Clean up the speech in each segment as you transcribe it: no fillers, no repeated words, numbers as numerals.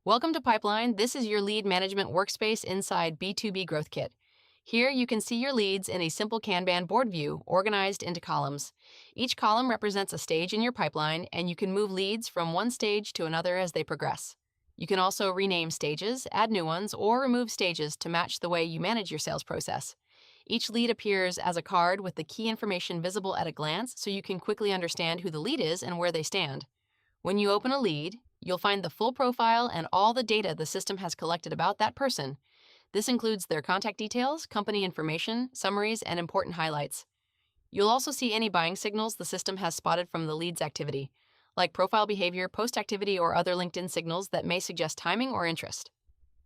Welcome to Pipeline. This is your lead management workspace inside B2B Growth Kit. Here you can see your leads in a simple Kanban board view organized into columns. Each column represents a stage in your pipeline, and you can move leads from one stage to another as they progress. You can also rename stages, add new ones, or remove stages to match the way you manage your sales process. Each lead appears as a card with the key information visible at a glance so you can quickly understand who the lead is and where they stand. When you open a lead, you'll find the full profile and all the data the system has collected about that person. This includes their contact details, company information, summaries, and important highlights. You'll also see any buying signals the system has spotted from the lead's activity, like profile behavior, post activity, or other LinkedIn signals that may suggest timing or interest.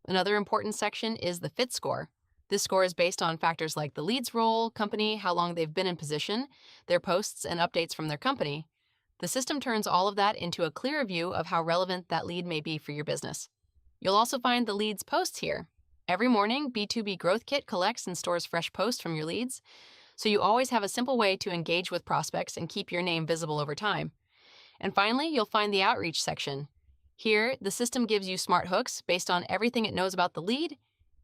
Another important section is the fit score. This score is based on factors like the lead's role, company, how long they've been in position, their posts and updates from their company. The system turns all of that into a clearer view of how relevant that lead may be for your business. You'll also find the leads posts here. Every morning, B2B Growth Kit collects and stores fresh posts from your leads, so you always have a simple way to engage with prospects and keep your name visible over time. And finally, you'll find the outreach section. Here, the system gives you smart hooks based on everything it knows about the lead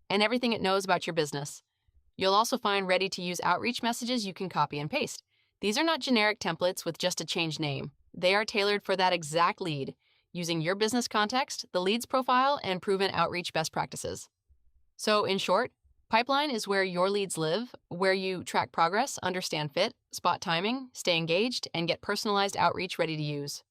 and everything it knows about your business. You'll also find ready-to-use outreach messages you can copy and paste. These are not generic templates with just a changed name. They are tailored for that exact lead, using your business context, the lead's profile, and proven outreach best practices. So, in short, Pipeline is where your leads live, where you track progress, understand fit, spot timing, stay engaged, and get personalized outreach ready to use.